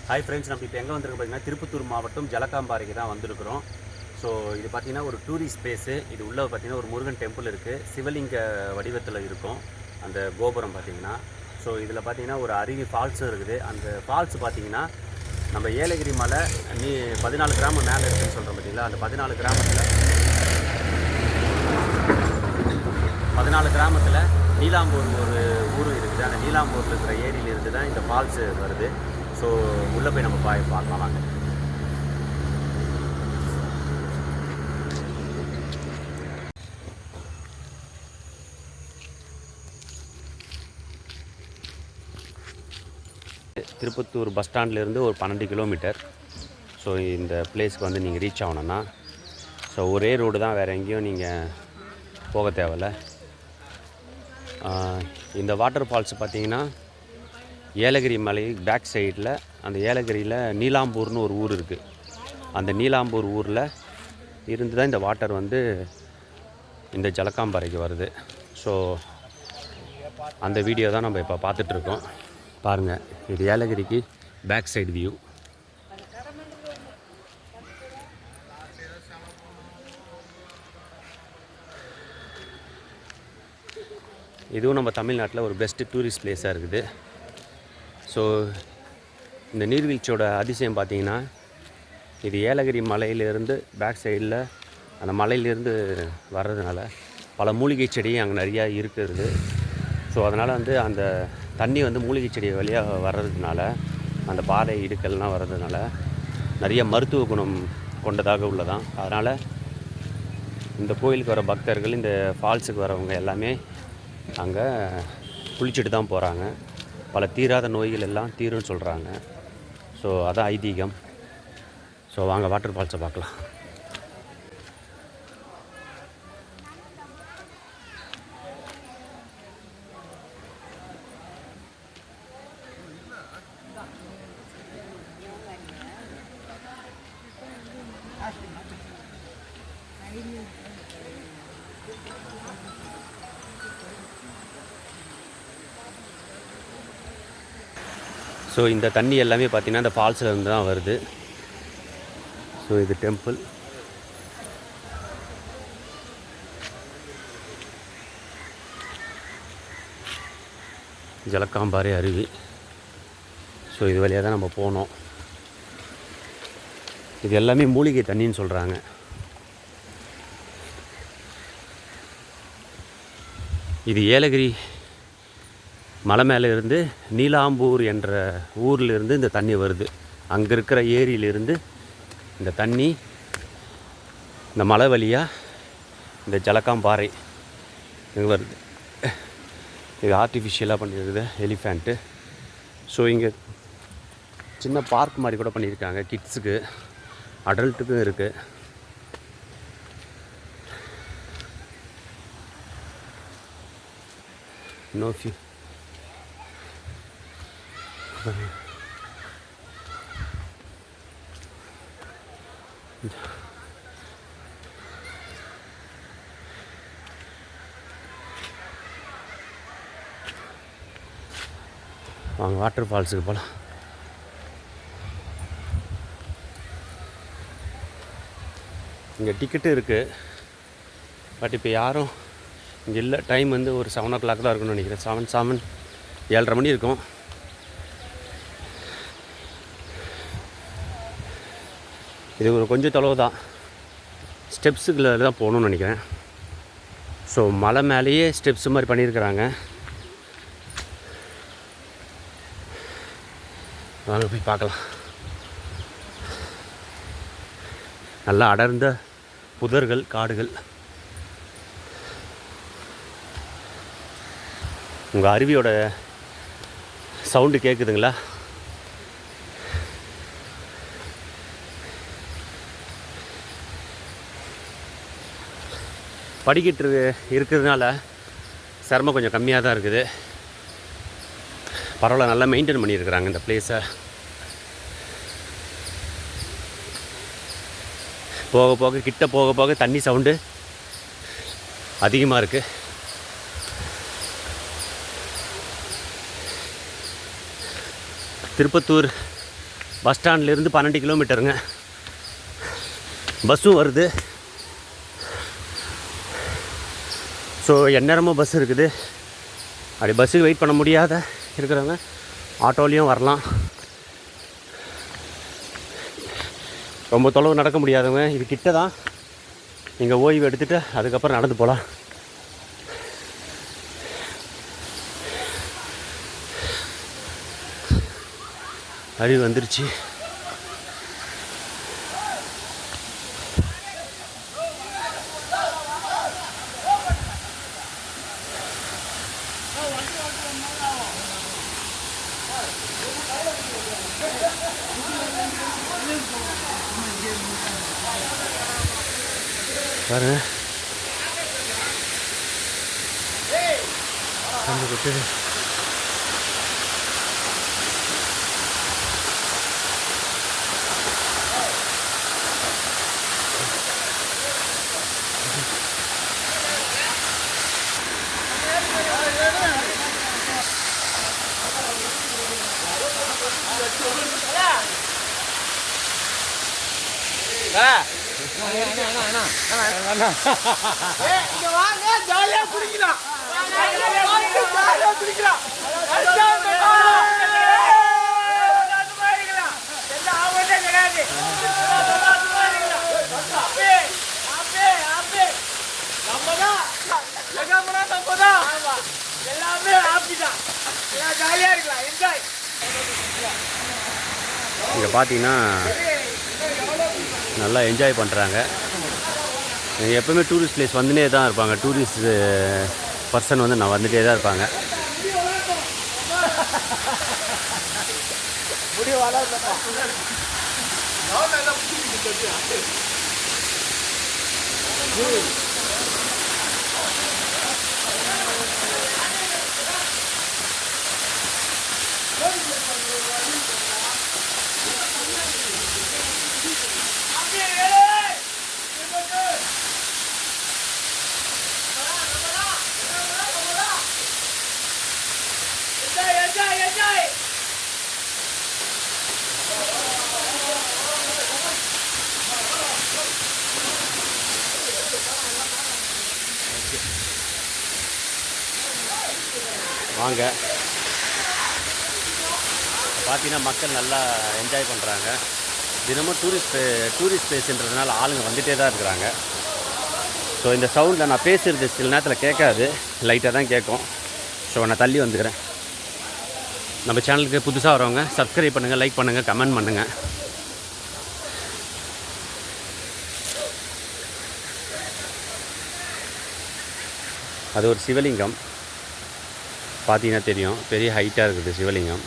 Hi friends, நம்ம இப்போ எங்கே வந்திருக்கோம் பார்த்தீங்கன்னா திருப்பத்தூர் மாவட்டம் ஜலகாம்பாறைக்கு தான் வந்திருக்கிறோம். ஸோ இது பார்த்திங்கன்னா ஒரு டூரிஸ்ட் ஸ்பேஸு. இது உள்ளே பார்த்திங்கன்னா ஒரு முருகன் டெம்பிள் இருக்குது, சிவலிங்க வடிவத்தில் இருக்கும் அந்த கோபுரம் பார்த்திங்கன்னா. ஸோ இதில் பார்த்திங்கன்னா ஒரு அருவி ஃபால்ஸும் இருக்குது. அந்த ஃபால்ஸ் பார்த்திங்கன்னா நம்ம ஏலகிரி மலை 14 கிராமம் மேலே இருக்குதுன்னு சொல்கிறோம் பார்த்திங்களா. அந்த 14 கிராமத்தில் நீலாம்பூர் ஒரு ஊர் இருக்குது. அந்த நீலாம்பூரில் இருக்கிற ஏரியில் இருந்து தான் இந்த ஃபால்ஸு வருது. ஸோ உள்ளே போய் நம்ம பார்க்கலாம் வாங்க. திருப்பத்தூர் பஸ் ஸ்டாண்ட்லேருந்து ஒரு 12 கிலோமீட்டர். ஸோ இந்த பிளேஸ்க்கு வந்து நீங்கள் ரீச் ஆகணுன்னா ஸோ ஒரே ரோடு தான், வேறு எங்கேயும் நீங்கள் போக தேவையில்ல. இந்த வாட்டர் ஃபால்ஸ் பார்த்திங்கன்னா ஏலகிரி மலை பேக் சைடில், அந்த ஏலகிரியில் நீலாம்பூர்னு ஒரு ஊர் இருக்குது. அந்த நீலாம்பூர் ஊரில் இருந்து தான் இந்த வாட்டர் வந்து இந்த ஜலகாம்பாறைக்கு வருது. ஸோ அந்த வீடியோ தான் நம்ம இப்போ பார்த்துட்ருக்கோம். பாருங்கள், இது ஏலகிரிக்கு பேக் சைடு வியூ. இதுவும் நம்ம தமிழ்நாட்டில் ஒரு பெஸ்ட்டு டூரிஸ்ட் பிளேஸாக இருக்குது. ஸோ இந்த நீர்வீழ்ச்சியோட அதிசயம் பார்த்திங்கன்னா, இது ஏலகிரி மலையிலேருந்து பேக் சைடில் அந்த மலையிலேருந்து வர்றதுனால பல மூலிகை செடி அங்கே நிறையா இருக்கிறது. ஸோ அதனால் வந்து அந்த தண்ணி வந்து மூலிகை செடி வழியாக வர்றதுனால, அந்த பாறை இடுக்கல்லாம் வர்றதுனால நிறைய மருத்துவ குணம் கொண்டதாக உள்ளதான். அதனால் இந்த கோயிலுக்கு வர பக்தர்கள், இந்த ஃபால்ஸுக்கு வரவங்க எல்லாமே அங்கே குளிச்சுட்டு தான் போகிறாங்க. பல தீராத நோய்கள் எல்லாம் தீரும்னு சொல்கிறாங்க. ஸோ அதான் ஐதீகம். ஸோ வாங்க வாட்டர் ஃபால்ஸை பார்க்கலாம். ஸோ இந்த தண்ணி எல்லாமே பார்த்திங்கன்னா இந்த ஃபால்ஸில் இருந்து தான் வருது. ஸோ இது டெம்பிள். ஜலகாம்பாறை அருவி. ஸோ இது வழியாக தான் நம்ம போனோம். இது எல்லாமே மூலிகை தண்ணின்னு சொல்கிறாங்க. இது ஏலகிரி மலை மேலே இருந்து நீலாம்பூர் என்ற ஊரிலிருந்து இந்த தண்ணி வருது. அங்கே இருக்கிற ஏரியிலிருந்து இந்த தண்ணி இந்த மலை வழியாக இந்த ஜலகாம்பாறை இங்கே வருது. இது ஆர்டிஃபிஷியலாக பண்ணியிருக்குது எலிஃபேண்ட்டு. ஸோ இங்கே சின்ன பார்க் மாதிரி கூட பண்ணியிருக்காங்க, கிட்ஸுக்கு, அடல்ட்டுக்கும் இருக்குது. நோ ஃபியூ வாங்க வாட்டர் ஃபால்ஸுக்கு போகலாம். இங்கே டிக்கெட்டு இருக்குது, பட் இப்போ யாரும் இங்கே இல்லை. டைம் வந்து ஒரு 7 o'clock தான் இருக்குன்னு நினைக்கிறேன். 7:30 மணி இருக்கும். இது ஒரு கொஞ்சம் தொலைவு தான், ஸ்டெப்ஸுக்குள்ள தான் போகணுன்னு நினைக்கிறேன். ஸோ மலை மேலேயே ஸ்டெப்ஸ் மாதிரி பண்ணியிருக்கிறாங்க. வாங்க போய் பார்க்கலாம். நல்லா அடர்ந்த புதர்கள், காடுகள். உங்கள் அருவியோட சவுண்டு கேட்குதுங்களா? படிக்கட்டு இருக்கிறதுனால சிரமம் கொஞ்சம் கம்மியாக தான் இருக்குது. பரவாயில்ல, நல்லா மெயின்டைன் பண்ணியிருக்கிறாங்க இந்த பிளேஸை. போக போக கிட்ட போக போக தண்ணி சவுண்டு அதிகமாக இருக்குது. திருப்பத்தூர் பஸ் ஸ்டாண்ட்லேருந்து 12 கிலோமீட்டருங்க. பஸ்ஸும் வருது. ஸோ எந்நேரமும் பஸ் இருக்குது. அப்படி பஸ்ஸுக்கு வெயிட் பண்ண முடியாத இருக்கிறவங்க ஆட்டோலேயும் வரலாம். ரொம்ப தொலைவு நடக்க முடியாதவங்க இது கிட்ட தான், நீங்கள் ஓய்வு எடுத்துகிட்டு அதுக்கப்புறம் நடந்து போகலாம். அருவி வந்துருச்சு. பாருங்க தண்ணி கொட்டுது. ஜாலியா குடிக்கலாம். எல்லாமே ஆப்பிதான். ஜாலியா இருக்கலாம். என்ஜாய். இங்கே பார்த்தீங்கன்னா நல்லா என்ஜாய் பண்ணுறாங்க. எப்போவுமே டூரிஸ்ட் பிளேஸ் வந்துட்டே தான் இருப்பாங்க. டூரிஸ்ட் பர்சன் வந்து நான் வந்துகிட்டே தான் இருப்பாங்க. வாங்க. பார்த்தீங்கன்னா மக்கள் நல்லா என்ஜாய் பண்ணுறாங்க. தினமும் டூரிஸ்ட் பிளேஸ்ன்றதுனால ஆளுங்க வந்துகிட்டே தான் இருக்கிறாங்க. ஸோ இந்த சவுண்டில் நான் பேசுகிறது சில நேரத்தில் கேட்காது, லைட்டாக தான் கேட்கும். ஸோ நான் தள்ளி வந்துக்கிறேன். நம்ம சேனலுக்கு புதுசாக வரவங்க சப்ஸ்கிரைப் பண்ணுங்கள், லைக் பண்ணுங்கள், கமெண்ட் பண்ணுங்கள். அது ஒரு சிவலிங்கம் பார்த்தீங்கன்னா தெரியும், பெரிய ஹைட்டாக இருக்குது சிவலிங்கம்.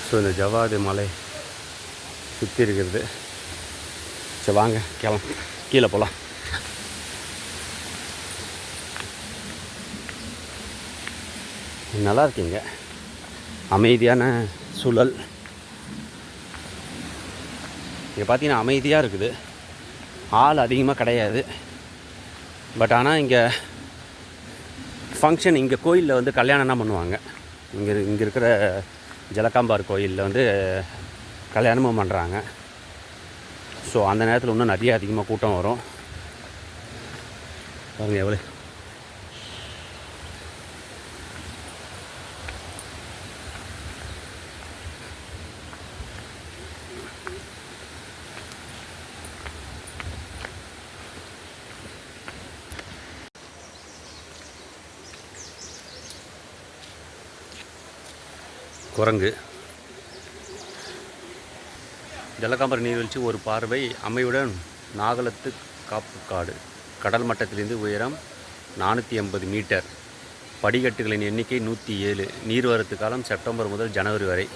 ஸோ இந்த ஜவ்வாது மலை சுற்றி இருக்கிறது. சரி வாங்க கீழே போகலாம். நல்லா இருக்குங்க, அமைதியான சூழல். இங்கே பார்த்தீங்கன்னா அமைதியாக இருக்குது, ஆள் அதிகமாக கிடையாது. பட் ஆனால் இங்கே ஃபங்க்ஷன், இங்கே கோயிலில் வந்து கல்யாணம்னா பண்ணுவாங்க. இங்கே இருக்கிற ஜலகாம்பார் கோயிலில் வந்து கல்யாணமும் பண்ணுறாங்க. ஸோ அந்த நேரத்தில் இன்னும் நிறைய அதிகமாக கூட்டம் வரும். பாருங்கள் எவ்வளோ குரங்கு. ஜலகாம்பர் நீர்வீழ்ச்சி ஒரு பார்வை அமைவுடன் நாகலத்து காப்புக்காடு. கடல் மட்டத்திலிருந்து உயரம் 480 மீட்டர். படிக்கட்டுகளின் எண்ணிக்கை 107. நீர்வரத்து காலம் செப்டம்பர் முதல் ஜனவரி வரை.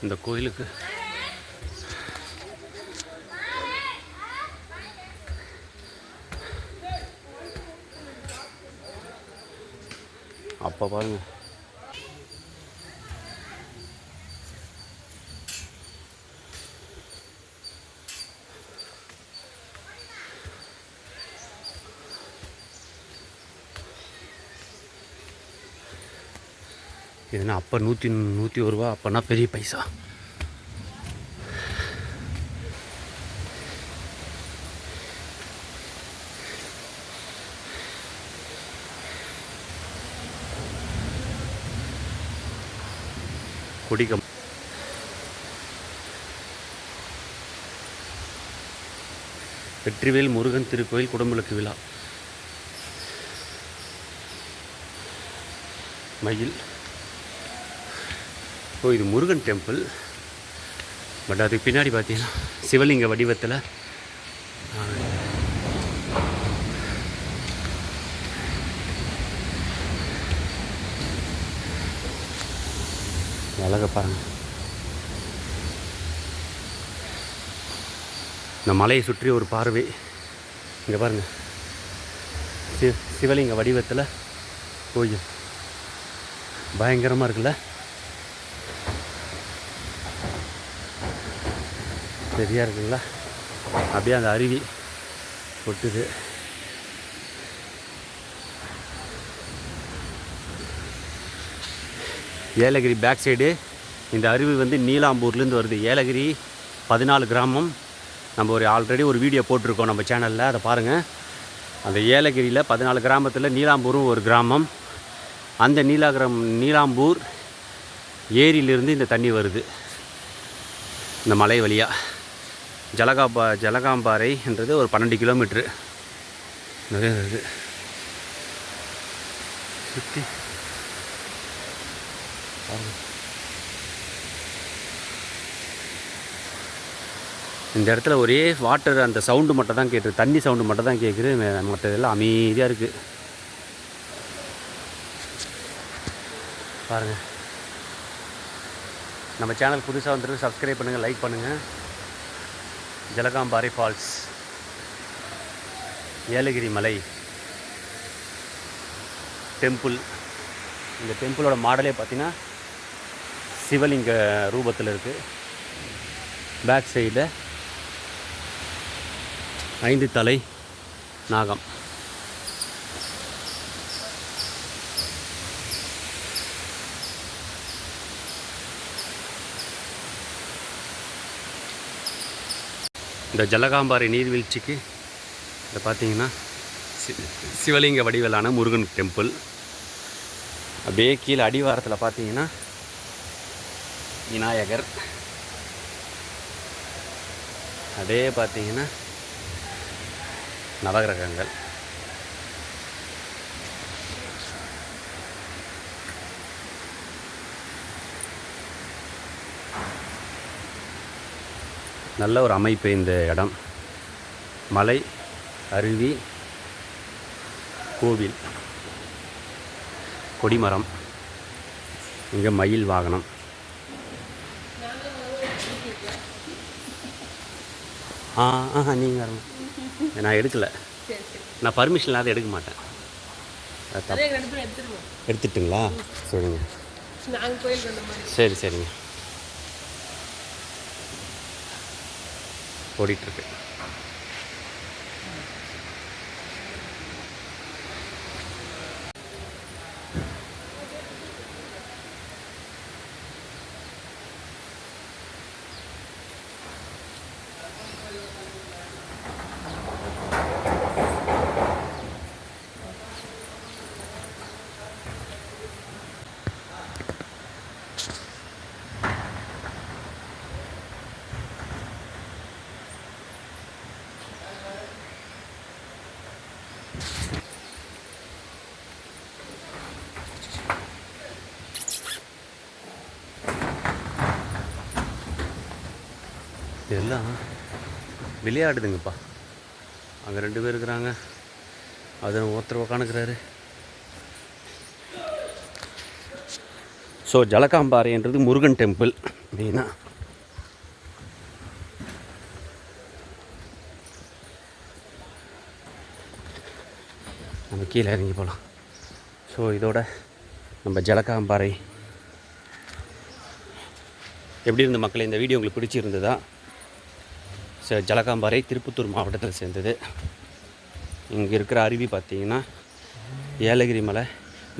இந்த கோயிலுக்கு அப்போ பாருங்க இதுனா அப்போ 101 ரூபா, அப்போனா பெரிய பைசா. குடிக்கம் வெற்றிவேல் முருகன் திருக்கோயில் குடமுழுக்கு விழா. மயில். ஓ, இது முருகன் டெம்பிள். பட் அதுக்கு பின்னாடி பார்த்தீங்கன்னா சிவலிங்க வடிவத்தில் அழகை பாருங்கள். இந்த மலையை சுற்றி ஒரு பார்வை. இங்கே பாருங்கள், சிவலிங்க வடிவத்தில் கோயில் பயங்கரமாக இருக்குல்ல. சரியாக இருக்குங்களா? அப்படியே அந்த அருவி கொட்டுது. ஏலகிரி பேக் சைடு இந்த அருவி வந்து நீலாம்பூர்லேருந்து வருது. ஏலகிரி 14 கிராமம். நம்ம ஆல்ரெடி ஒரு வீடியோ போட்டிருக்கோம் நம்ம சேனலில், அதை பாருங்கள். அந்த ஏலகிரியில் 14 கிராமத்தில் நீலாம்பூரும் ஒரு கிராமம். அந்த நீலாம்பூர் ஏரியிலிருந்து இந்த தண்ணி வருது இந்த மலை வழியாக. ஜலகாம்பாறை என்றது ஒரு 12 கிலோமீட்ரு நிறைய இருக்குது. சுற்றி இந்த இடத்துல ஒரே வாட்டர் அந்த சவுண்டு மட்டும் தான் கேட்குது, தண்ணி சவுண்டு மட்டும் தான் கேட்குது. மற்றதெல்லாம் அமைதியாக இருக்குது. பாருங்கள், நம்ம சேனல் புதுசாக வந்துருக்கு, சப்ஸ்கிரைப் பண்ணுங்கள், லைக் பண்ணுங்கள். ஜலகாம்பாறை ஃபால்ஸ், ஏலகிரி மலை டெம்பிள். இந்த டெம்பிளோட மாடலே பார்த்திங்கன்னா சிவலிங்க ரூபத்தில் இருக்குது. பேக் சைடில் 5 தலை நாகம். இந்த ஜலகாம்பாறை நீர்வீழ்ச்சிக்கு இதை பார்த்தீங்கன்னா சிவலிங்க வடிவிலான முருகன் டெம்பிள். அப்படியே கீழே அடிவாரத்தில் பார்த்தீங்கன்னா விநாயகர். அப்படியே பார்த்தீங்கன்னா நவகிரகங்கள். நல்ல ஒரு அமைப்பு இந்த இடம். மலை, அருவி, கோவில், கொடிமரம், இங்கே மயில் வாகனம். நீங்கள் நான் எடுக்கலை, நான் பர்மிஷன் இல்லாத எடுக்க மாட்டேன். எடுத்துட்டுங்களா? சரிங்க, சரி சரிங்க. ஓடிட்டுருக்கு. இதெல்லாம் விளையாடுதுங்கப்பா. அங்கே 2 பேர் இருக்கிறாங்க. அது ஒருத்தர் உக்காந்துக்கிறாரு. ஸோ ஜலகாம்பாறைன்றது முருகன் டெம்பிள் மெயினாக. நம்ம கீழே இறங்கி போகலாம். ஸோ இதோட நம்ம ஜலகாம்பாறை எப்படி இருந்த மக்களே, இந்த வீடியோ உங்களுக்கு பிடிச்சிருந்ததா? ஜலகாம்பாறை திருப்பத்தூர் மாவட்டத்தில் சேர்ந்தது. இங்கே இருக்கிற அருவி பார்த்திங்கன்னா ஏலகிரி மலை,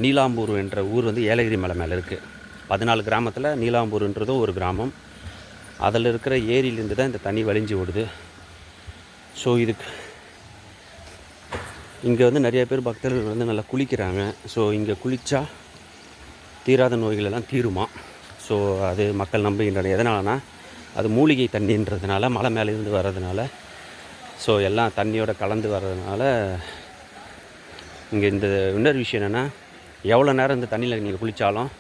நீலாம்பூர் என்ற ஊர் வந்து ஏலகிரி மலை மேலே இருக்குது. 14 கிராமத்தில் நீலாம்பூர்ன்றதும் ஒரு கிராமம். அதில் இருக்கிற ஏரியிலேருந்து தான் இந்த தண்ணி வழிஞ்சு ஓடுது. ஸோ இதுக்கு இங்கே வந்து நிறைய பேர் பக்தர்கள் வந்து நல்லா குளிக்கிறாங்க. ஸோ இங்கே குளித்தா தீராத நோய்கள் எல்லாம் தீருமா. ஸோ அது மக்கள் நம்புகின்றனர். எதனாலனா அது மூலிகை தண்ணின்றதுனால, மலை மேலேருந்து வர்றதுனால, ஸோ எல்லாம் தண்ணியோட கலந்து வர்றதுனால. இங்கே இந்த இன்னொரு விஷயம் என்னென்னா, எவ்வளோ நேரம் இந்த தண்ணியில் நீங்கள் குளித்தாலும்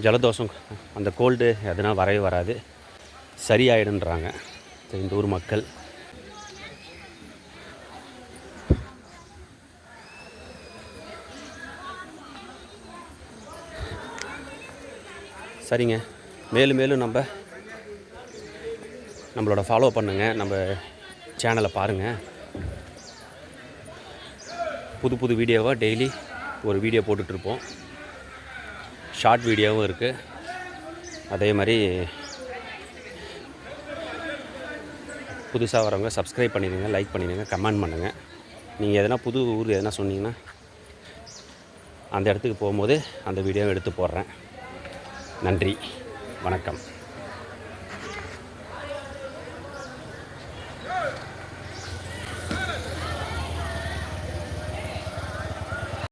ஜலதோஷம், அந்த கோல்டு எதுனா வரவே வராது, சரியாயிடுன்றாங்க இந்த ஊர் மக்கள். சரிங்க, மேலும் மேலும் நம்மளோட ஃபாலோ பண்ணுங்கள், நம்ம சேனலை பாருங்கள். புது புது வீடியோவாக டெய்லி ஒரு வீடியோ போட்டுட்ருப்போம். ஷார்ட் வீடியோவும் இருக்குது. அதே மாதிரி புதுசாக வரவங்க சப்ஸ்கிரைப் பண்ணிடுங்க, லைக் பண்ணிடுங்க, கமெண்ட் பண்ணுங்கள். நீங்கள் எதனா புது ஊர் எதனா சொன்னீங்கன்னா அந்த இடத்துக்கு போகும்போது அந்த வீடியோவை எடுத்து போடுறேன். நன்றி, வணக்கம்.